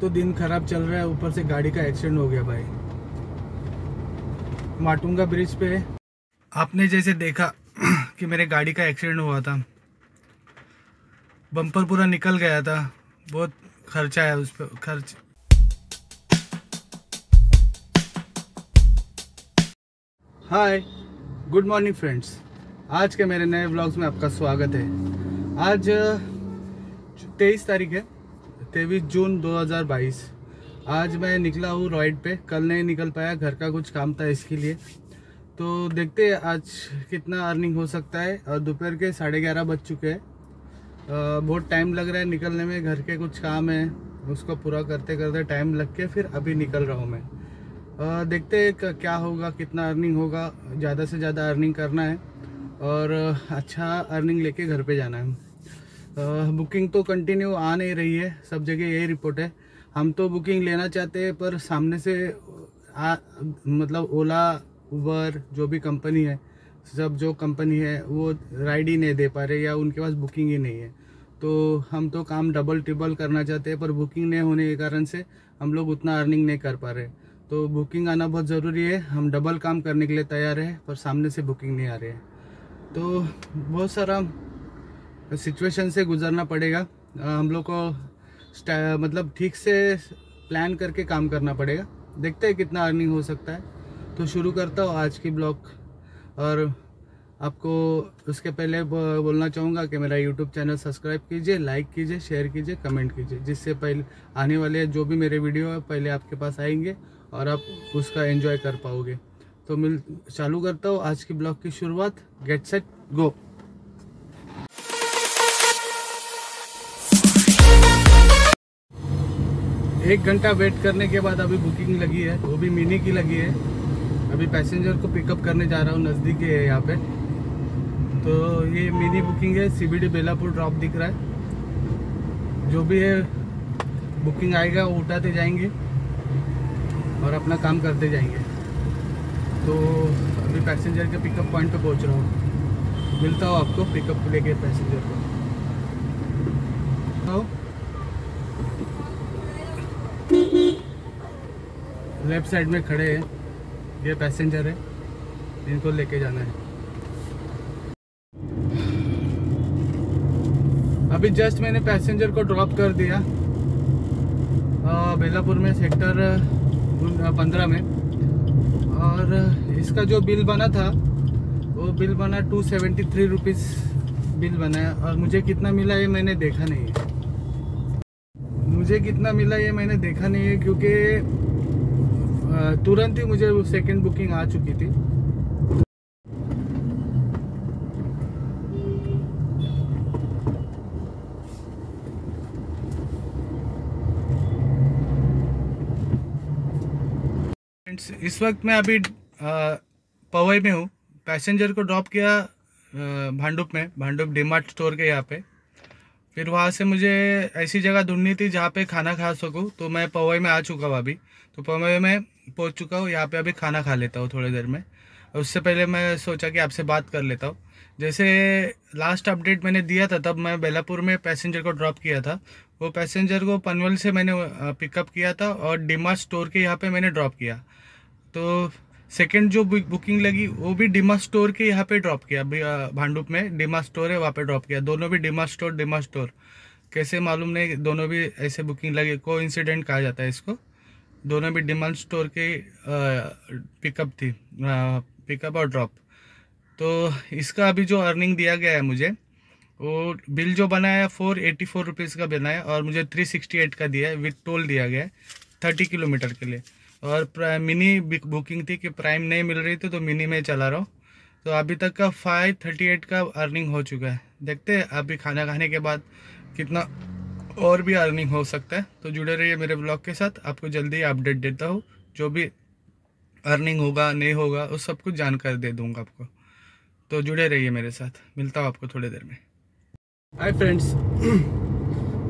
तो दिन खराब चल रहा है, ऊपर से गाड़ी का एक्सीडेंट हो गया भाई। माटुंगा ब्रिज पे आपने जैसे देखा कि मेरे गाड़ी का एक्सीडेंट हुआ था, बम्पर पूरा निकल गया था, बहुत खर्चा है उस पर खर्च। हाय, गुड मॉर्निंग फ्रेंड्स। आज के मेरे नए व्लॉग्स में आपका स्वागत है। आज 23 तारीख है, 23 जून 2022। आज मैं निकला हूँ राइड पे। कल नहीं निकल पाया, घर का कुछ काम था इसके लिए। तो देखते हैं आज कितना अर्निंग हो सकता है। और दोपहर के 11:30 बज चुके हैं। बहुत टाइम लग रहा है निकलने में, घर के कुछ काम है उसको पूरा करते करते टाइम लग के फिर अभी निकल रहा हूँ मैं। देखते हैं क्या होगा, कितना अर्निंग होगा। ज़्यादा से ज़्यादा अर्निंग करना है और अच्छा अर्निंग लेके घर पे जाना है। बुकिंग तो कंटिन्यू आ नहीं रही है, सब जगह यही रिपोर्ट है। हम तो बुकिंग लेना चाहते हैं पर सामने से मतलब ओला उबर जो भी कंपनी है, सब जो कंपनी है वो राइड ही नहीं दे पा रहे या उनके पास बुकिंग ही नहीं है। तो हम तो काम डबल ट्रिपल करना चाहते हैं पर बुकिंग नहीं होने के कारण से हम लोग उतना अर्निंग नहीं कर पा रहे। तो बुकिंग आना बहुत ज़रूरी है। हम डबल काम करने के लिए तैयार है पर सामने से बुकिंग नहीं आ रही है। तो बहुत सारा सिचुएशन से गुजरना पड़ेगा। हम लोग को मतलब ठीक से प्लान करके काम करना पड़ेगा। देखते हैं कितना अर्निंग हो सकता है। तो शुरू करता हूँ आज की ब्लॉग। और आपको उसके पहले बोलना चाहूँगा कि मेरा यूट्यूब चैनल सब्सक्राइब कीजिए, लाइक कीजिए, शेयर कीजिए, कमेंट कीजिए, जिससे पहले आने वाले जो भी मेरे वीडियो है पहले आपके पास आएंगे और आप उसका एंजॉय कर पाओगे। तो चालू करता हूँ आज की ब्लॉग की शुरुआत। Get set go. एक घंटा वेट करने के बाद अभी बुकिंग लगी है, वो भी मिनी की लगी है। अभी पैसेंजर को पिकअप करने जा रहा हूँ, नज़दीक है यहाँ पे। तो ये मिनी बुकिंग है, CBD बेलापुर ड्रॉप दिख रहा है। जो भी है बुकिंग आएगा वो उठाते जाएंगे और अपना काम करते जाएंगे। तो अभी पैसेंजर के पिकअप पॉइंट पे पहुँच रहा हूँ। मिलता हूँ आपको पिकअप लेके पैसेंजर को। लेफ्ट साइड में खड़े हैं, ये पैसेंजर है, इनको लेके जाना है। अभी जस्ट मैंने पैसेंजर को ड्रॉप कर दिया बेलापुर में, सेक्टर 15 में। और इसका जो बिल बना था वो बिल बना 273 रुपीज़ बिल बना है। और मुझे कितना मिला ये मैंने देखा नहीं है। क्योंकि तुरंत ही मुझे सेकंड बुकिंग आ चुकी थी। इस वक्त मैं अभी पवई में हूँ। पैसेंजर को ड्रॉप किया भांडुप में, भांडुप डीमार्ट स्टोर के यहाँ पे। फिर वहाँ से मुझे ऐसी जगह ढूंढनी थी जहाँ पे खाना खा सकूँ। तो मैं पवई में आ चुका हूँ अभी। तो पवई में पहुँच चुका हूँ, यहाँ पे अभी खाना खा लेता हूँ थोड़ी देर में। उससे पहले मैं सोचा कि आपसे बात कर लेता हूँ। जैसे लास्ट अपडेट मैंने दिया था तब मैं बेलापुर में पैसेंजर को ड्रॉप किया था। वो पैसेंजर को पनवल से मैंने पिकअप किया था और डीमार्ट स्टोर के यहाँ पे मैंने ड्रॉप किया। तो सेकंड जो बुकिंग लगी वो भी डीमार्ट स्टोर के यहाँ पे ड्रॉप किया। भांडुप में डीमार्ट स्टोर है, वहाँ पे ड्रॉप किया। दोनों भी डीमार्ट स्टोर कैसे मालूम नहीं, दोनों भी ऐसे बुकिंग लगी। कोइंसिडेंट कहा जाता है इसको। दोनों भी डीमार्ट स्टोर के पिकअप थी, पिकअप और ड्रॉप। तो इसका अभी जो अर्निंग दिया गया है मुझे, वो बिल जो बनाया 484 रुपीज़ का बनाया और मुझे 368 का दिया है, विद टोल दिया गया है 30 किलोमीटर के लिए। और मिनी बुकिंग थी कि प्राइम नहीं मिल रही थी तो मिनी में चला रहा हूँ। तो अभी तक का 538 का अर्निंग हो चुका है। देखते हैं अभी खाना खाने के बाद कितना और भी अर्निंग हो सकता है। तो जुड़े रहिए मेरे ब्लॉग के साथ, आपको जल्दी अपडेट देता हूँ। जो भी अर्निंग होगा नहीं होगा उस सब कुछ जानकारी दे दूँगा आपको। तो जुड़े रहिए मेरे साथ, मिलता हूँ आपको थोड़ी देर में। हाय फ्रेंड्स,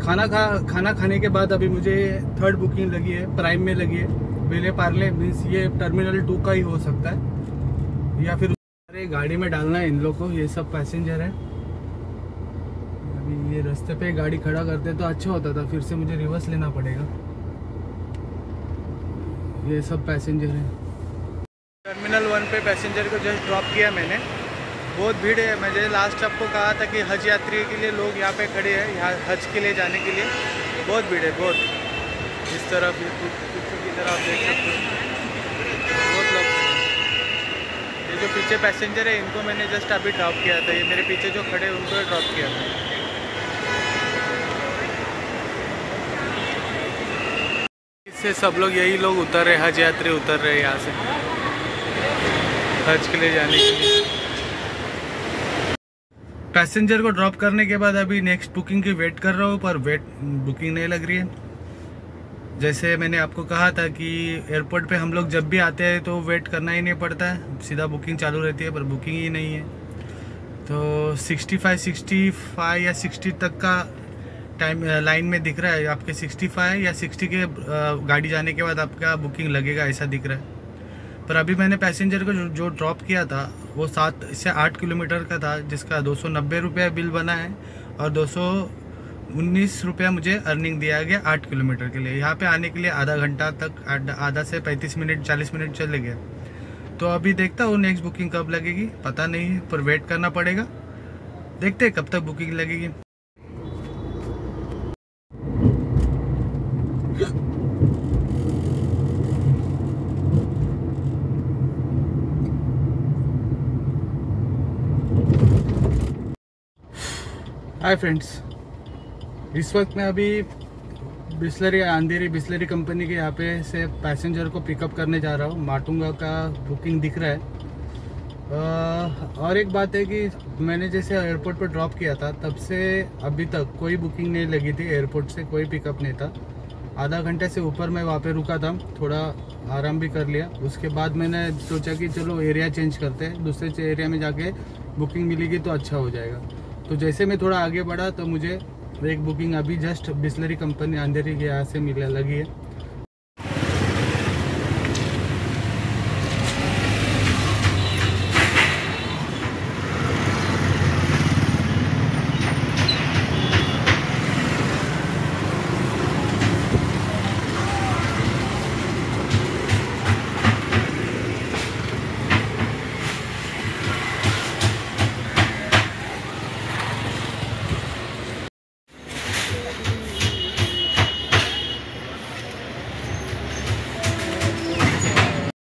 खाना खाने के बाद अभी मुझे थर्ड बुकिंग लगी है, प्राइम में लगी है। विले पार्ले मीन्स ये टर्मिनल 2 का ही हो सकता है या फिर अरे गाड़ी में डालना है इन लोग को। ये सब पैसेंजर है। अभी ये रास्ते पे गाड़ी खड़ा करते तो अच्छा होता था, फिर से मुझे रिवर्स लेना पड़ेगा। ये सब पैसेंजर हैं। टर्मिनल 1 पे पैसेंजर को जस्ट ड्रॉप किया मैंने। बहुत भीड़ है। मैंने लास्ट आपको कहा था कि हज यात्री के लिए लोग यहाँ पे खड़े हैं, यहाँ हज के लिए जाने के लिए बहुत भीड़ है, बहुत। इस तरफ पीछे की तरफ आप देख सकते हो बहुत लोग। ये जो पीछे पैसेंजर है इनको मैंने जस्ट अभी ड्रॉप किया था। ये मेरे पीछे जो खड़े उनको ड्रॉप किया था। इससे सब लोग यही लोग उतर रहे, हज यात्री उतर रहे यहाँ से हज के लिए जाने के लिए। पैसेंजर को ड्रॉप करने के बाद अभी नेक्स्ट बुकिंग की वेट कर रहा हूँ, पर बुकिंग नहीं लग रही है। जैसे मैंने आपको कहा था कि एयरपोर्ट पे हम लोग जब भी आते हैं तो वेट करना ही नहीं पड़ता है, सीधा बुकिंग चालू रहती है, पर बुकिंग ही नहीं है। तो 65 या 60 तक का टाइम लाइन में दिख रहा है। आपके 65 या 60 के गाड़ी जाने के बाद आपका बुकिंग लगेगा, ऐसा दिख रहा है। पर अभी मैंने पैसेंजर को जो ड्रॉप किया था वो 7 से 8 किलोमीटर का था, जिसका 290 रुपया बिल बना है और 219 रुपया मुझे अर्निंग दिया गया 8 किलोमीटर के लिए। यहाँ पे आने के लिए आधा घंटा तक, आधा से 35 मिनट 40 मिनट चले गए। तो अभी देखता हूँ नेक्स्ट बुकिंग कब लगेगी, पता नहीं है, पर वेट करना पड़ेगा। देखते हैं कब तक बुकिंग लगेगी। हाय फ्रेंड्स, इस वक्त मैं अभी अंधेरी बिस्लरी कंपनी के यहाँ पे से पैसेंजर को पिकअप करने जा रहा हूँ। माटुंगा का बुकिंग दिख रहा है। और एक बात है कि मैंने जैसे एयरपोर्ट पर ड्रॉप किया था तब से अभी तक कोई बुकिंग नहीं लगी थी, एयरपोर्ट से कोई पिकअप नहीं था। आधा घंटे से ऊपर मैं वहाँ पे रुका था, थोड़ा आराम भी कर लिया। उसके बाद मैंने सोचा कि चलो एरिया चेंज करते हैं, दूसरे एरिया में जाके बुकिंग मिलेगी तो अच्छा हो जाएगा। तो जैसे मैं थोड़ा आगे बढ़ा तो मुझे एक बुकिंग अभी जस्ट बिस्लरी कंपनी अंधेरी के यहाँ से मिलने लगी है।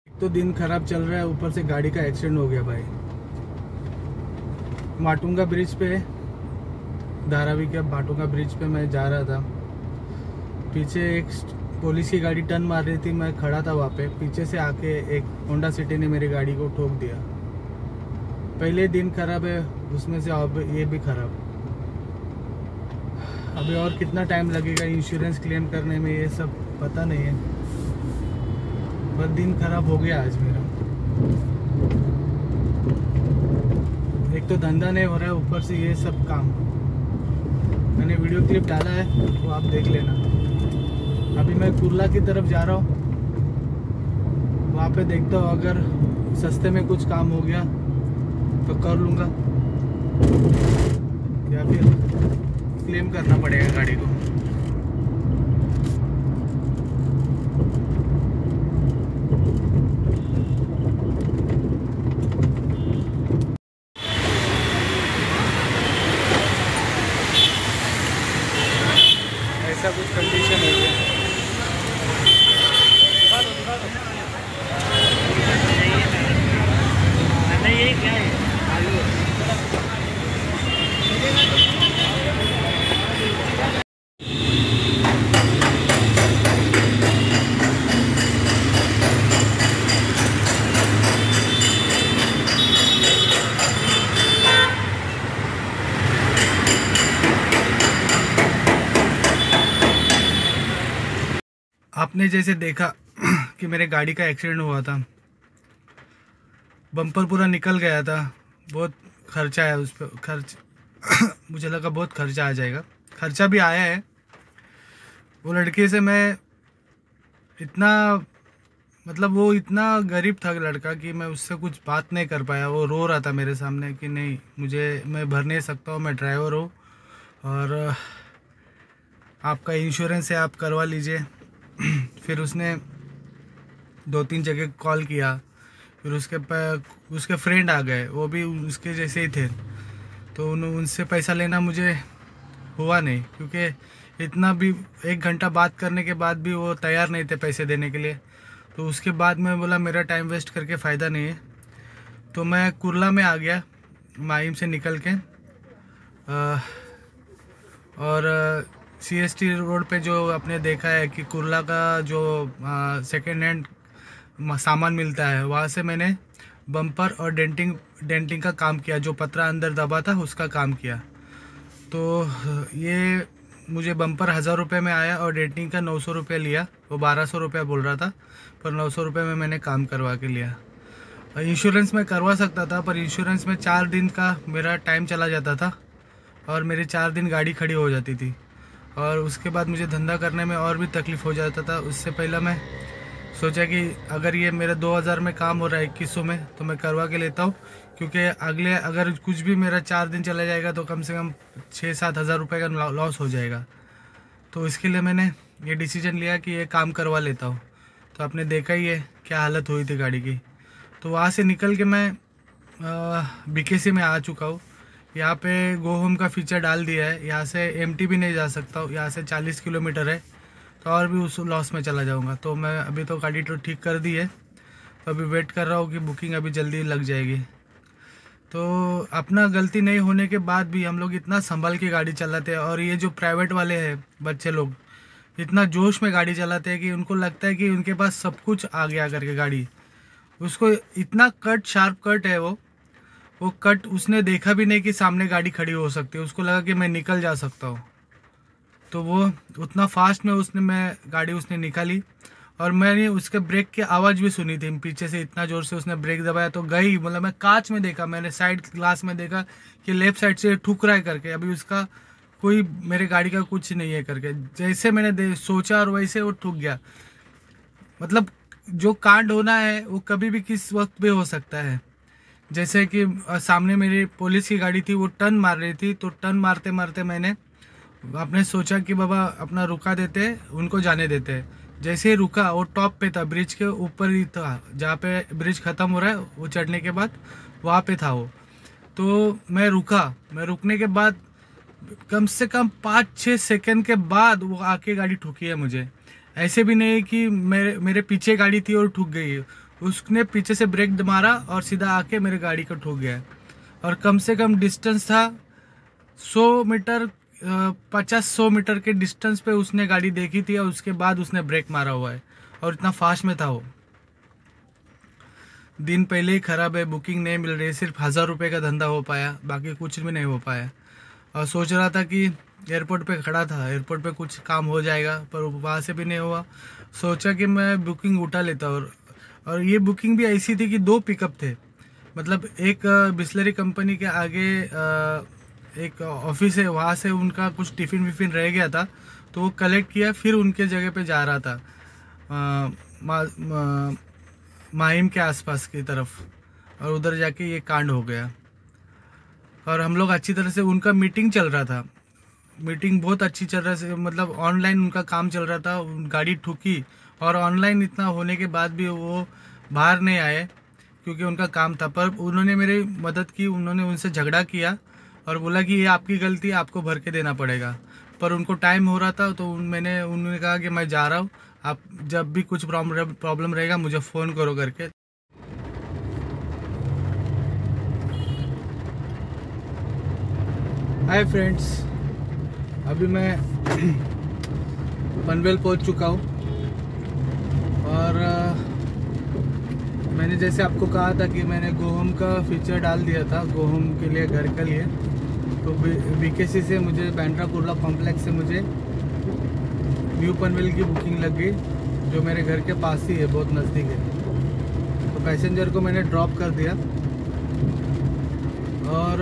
तो दिन खराब चल रहा है, ऊपर से गाड़ी का एक्सीडेंट हो गया भाई। माटुंगा ब्रिज पे, धारावी के माटुंगा ब्रिज पे मैं जा रहा था। पीछे एक पुलिस की गाड़ी टर्न मार रही थी, मैं खड़ा था वहाँ पे। पीछे से आके एक होंडा सिटी ने मेरी गाड़ी को ठोक दिया। पहले दिन खराब है, उसमें से अब ये भी खराब। अभी और कितना टाइम लगेगा इंश्योरेंस क्लेम करने में, ये सब पता नहीं है, पर दिन खराब हो गया आज मेरा। एक तो धंधा नहीं हो रहा है, ऊपर से ये सब काम। मैंने वीडियो क्लिप डाला है, वो आप देख लेना। अभी मैं कुर्ला की तरफ जा रहा हूँ, वहाँ पे देखता हूँ अगर सस्ते में कुछ काम हो गया तो कर लूँगा, या फिर क्लेम करना पड़ेगा गाड़ी को। ऐसा कुछ कंडीशन हो गया। ये क्या है? आपने जैसे देखा कि मेरे गाड़ी का एक्सीडेंट हुआ था, बम्पर पूरा निकल गया था, बहुत खर्चा है उस पर। खर्च मुझे लगा बहुत खर्चा आ जाएगा, खर्चा भी आया है। वो लड़के से मैं इतना, मतलब वो इतना गरीब था लड़का कि मैं उससे कुछ बात नहीं कर पाया। वो रो रहा था मेरे सामने कि नहीं, मैं भर नहीं सकता हूँ, मैं ड्राइवर हूँ और आपका इंश्योरेंस है, आप करवा लीजिए। फिर उसने 2-3 जगह कॉल किया, फिर उसके फ्रेंड आ गए, वो भी उसके जैसे ही थे, तो उनसे पैसा लेना मुझे हुआ नहीं, क्योंकि इतना भी 1 घंटा बात करने के बाद भी वो तैयार नहीं थे पैसे देने के लिए। तो उसके बाद मैं बोला मेरा टाइम वेस्ट करके फ़ायदा नहीं है, तो मैं कुर्ला में आ गया माहिम से निकल के, और CST रोड पे जो आपने देखा है कि कुर्ला का जो सेकेंड हैंड सामान मिलता है, वहाँ से मैंने बम्पर और डेंटिंग का काम किया, जो पतरा अंदर दबा था उसका काम किया। तो ये मुझे बम्पर 1000 रुपये में आया और डेंटिंग का 900 रुपये लिया। वो 1200 रुपये बोल रहा था, पर 900 रुपये में मैंने काम करवा के लिया। इंश्योरेंस में करवा सकता था, पर इंश्योरेंस में 4 दिन का मेरा टाइम चला जाता था और मेरी 4 दिन गाड़ी खड़ी हो जाती थी, और उसके बाद मुझे धंधा करने में और भी तकलीफ़ हो जाता था। उससे पहले मैं सोचा कि अगर ये मेरा 2000 में काम हो रहा है 2100 में, तो मैं करवा के लेता हूँ, क्योंकि अगर कुछ भी मेरा 4 दिन चला जाएगा तो कम से कम 6-7 हज़ार रुपये का लॉस हो जाएगा। तो इसके लिए मैंने ये डिसीजन लिया कि ये काम करवा लेता हूँ। तो आपने देखा ही है क्या हालत हुई थी गाड़ी की। तो वहाँ से निकल के मैं BKC में आ चुका हूँ। यहाँ पे गो होम का फीचर डाल दिया है, यहाँ से MT भी नहीं जा सकता हूँ, यहाँ से 40 किलोमीटर है, तो और भी उस लॉस में चला जाऊँगा। तो मैं अभी तो गाड़ी तो ठीक कर दी है, तो अभी वेट कर रहा हूँ कि बुकिंग अभी जल्दी लग जाएगी। तो अपना गलती नहीं होने के बाद भी हम लोग इतना संभल के गाड़ी चलाते हैं, और ये जो प्राइवेट वाले हैं बच्चे लोग इतना जोश में गाड़ी चलाते हैं कि उनको लगता है कि उनके पास सब कुछ आ गया करके गाड़ी। उसको इतना शार्प कट है, वो कट उसने देखा भी नहीं कि सामने गाड़ी खड़ी हो सकती है, उसको लगा कि मैं निकल जा सकता हूँ। तो वो उतना फास्ट में गाड़ी उसने निकाली, और मैंने उसके ब्रेक की आवाज़ भी सुनी थी पीछे से, इतना ज़ोर से उसने ब्रेक दबाया तो गई। मतलब मैं कांच में देखा, मैंने साइड ग्लास में देखा कि लेफ़्ट साइड से ठुक रहा है करके, अभी उसका कोई मेरे गाड़ी का कुछ नहीं है करके। जैसे मैंने सोचा और वैसे वो ठुक गया। मतलब जो कांड होना है वो कभी भी किस वक्त भी हो सकता है। जैसे कि सामने मेरी पुलिस की गाड़ी थी, वो टर्न मार रही थी, तो टर्न मारते मारते मैंने आपने सोचा कि बाबा अपना रुका देते, उनको जाने देते। जैसे ही रुका, वो टॉप पे था, ब्रिज के ऊपर ही था, जहाँ पे ब्रिज ख़त्म हो रहा है वो चढ़ने के बाद वहाँ पे था वो। तो मैं रुकने के बाद कम से कम 5-6 सेकंड के बाद वो आके गाड़ी ठुकी है मुझे। ऐसे भी नहीं कि मेरे पीछे गाड़ी थी और ठुक गई, उसने पीछे से ब्रेक मारा और सीधा आके मेरे गाड़ी को ठुक गया। और कम से कम डिस्टेंस था 100 मीटर, 50-100 मीटर के डिस्टेंस पे उसने गाड़ी देखी थी, और उसके बाद उसने ब्रेक मारा हुआ है, और इतना फास्ट में था वो। दिन पहले ही ख़राब है, बुकिंग नहीं मिल रही, सिर्फ 1000 रुपये का धंधा हो पाया, बाकी कुछ भी नहीं हो पाया। और सोच रहा था कि एयरपोर्ट पे खड़ा था, एयरपोर्ट पे कुछ काम हो जाएगा, पर वहाँ से भी नहीं हुआ। सोचा कि मैं बुकिंग उठा लेता, और ये बुकिंग भी ऐसी थी कि 2 पिकअप थे। मतलब एक बिस्लरी कंपनी के आगे एक ऑफिस है, वहाँ से उनका कुछ टिफ़िन विफ़िन रह गया था, तो वो कलेक्ट किया, फिर उनके जगह पे जा रहा था माहिम के आसपास की तरफ, और उधर जाके ये कांड हो गया। और हम लोग अच्छी तरह से, उनका मीटिंग चल रहा था, मीटिंग बहुत अच्छी चल रहा से, मतलब ऑनलाइन उनका काम चल रहा था। गाड़ी ठुकी, और ऑनलाइन इतना होने के बाद भी वो बाहर नहीं आए क्योंकि उनका काम था। पर उन्होंने मेरी मदद की, उन्होंने उनसे झगड़ा किया और बोला कि ये आपकी गलती है, आपको भर के देना पड़ेगा। पर उनको टाइम हो रहा था, तो उन्होंने कहा कि मैं जा रहा हूँ, आप जब भी कुछ प्रॉब्लम रहेगा मुझे फ़ोन करो करके। हाय फ्रेंड्स, अभी मैं पनवेल पहुंच चुका हूं, और मैंने जैसे आपको कहा था कि मैंने गो होम का फीचर डाल दिया था, गो होम के लिए, घर के लिए। तो BKC से मुझे बांद्रा कुर्ला कॉम्प्लेक्स से मुझे न्यू पनवेल की बुकिंग लग गई, जो मेरे घर के पास ही है, बहुत नज़दीक है। तो पैसेंजर को मैंने ड्रॉप कर दिया, और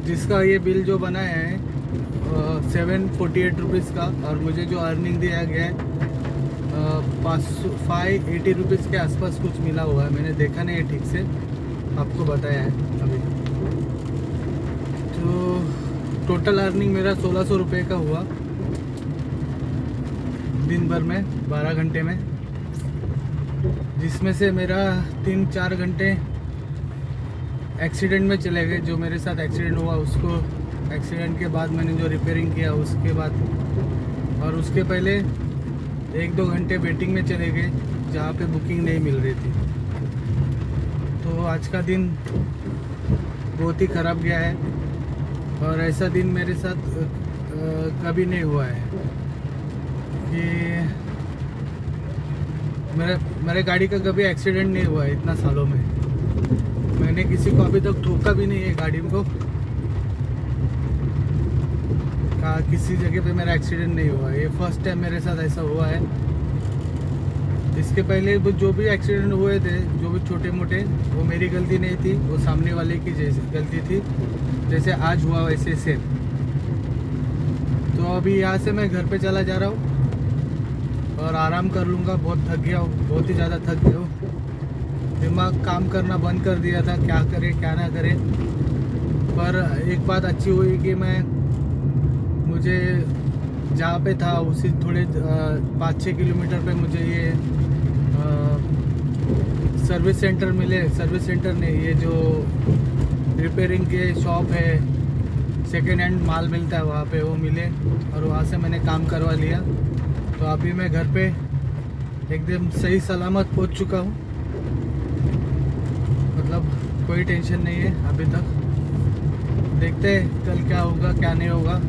जिसका ये बिल जो बनाया है 748 रुपीज़ का, और मुझे जो अर्निंग दिया गया है 580 रुपीज़ के आसपास कुछ मिला हुआ है। मैंने देखा नहीं है ठीक से, आपको बताया है अभी। तो टोटल अर्निंग मेरा 1600 रुपये का हुआ दिन भर में, 12 घंटे में। जिसमें से मेरा 3-4 घंटे एक्सीडेंट में चले गए। जो मेरे साथ एक्सीडेंट हुआ उसको, एक्सीडेंट के बाद मैंने जो रिपेयरिंग किया उसके बाद, और उसके पहले 1-2 घंटे वेटिंग में चले गए जहाँ पे बुकिंग नहीं मिल रही थी। तो आज का दिन बहुत ही ख़राब गया है, और ऐसा दिन मेरे साथ कभी नहीं हुआ है कि मेरे गाड़ी का कभी एक्सीडेंट नहीं हुआ है इतना सालों में। मैंने किसी को अभी तक ठोका भी नहीं है गाड़ी को, किसी जगह पे मेरा एक्सीडेंट नहीं हुआ है। ये फर्स्ट टाइम मेरे साथ ऐसा हुआ है। इसके पहले जो भी एक्सीडेंट हुए थे, जो भी छोटे मोटे, वो मेरी गलती नहीं थी, वो सामने वाले की जैसे गलती थी। जैसे आज हुआ वैसे सेम। तो अभी यहाँ से मैं घर पे चला जा रहा हूँ और आराम कर लूँगा। बहुत थक गया हूँ, बहुत ही ज़्यादा थक गया हूँ। दिमाग काम करना बंद कर दिया था, क्या करे क्या ना करे। पर एक बात अच्छी हुई कि मुझे जहाँ पे था उसी थोड़े 5-6 किलोमीटर पे मुझे ये सर्विस सेंटर मिले। सर्विस सेंटर नहीं, ये जो रिपेयरिंग के शॉप है, सेकेंड हैंड माल मिलता है, वहाँ पे वो मिले और वहाँ से मैंने काम करवा लिया। तो अभी मैं घर पे एकदम सही सलामत पहुँच चुका हूँ। मतलब कोई टेंशन नहीं है अभी तक। देखते हैं कल क्या होगा क्या नहीं होगा।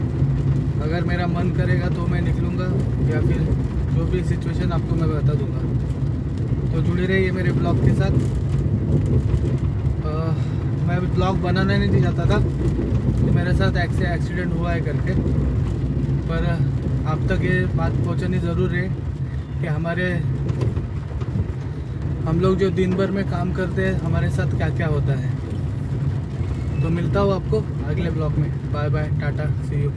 अगर मेरा मन करेगा तो मैं निकलूँगा, या फिर जो भी सिचुएशन आपको मैं बता दूँगा। तो जुड़े रहिए मेरे ब्लॉग के साथ। मैं ब्लॉग बनाना नहीं चाहता था कि मेरे साथ एक्सीडेंट हुआ है करके, पर आप तक ये बात पहुँचानी ज़रूर है कि हम लोग जो दिन भर में काम करते हैं हमारे साथ क्या क्या होता है। तो मिलता हूँ आपको अगले ब्लॉग में। Bye bye, tata, see you.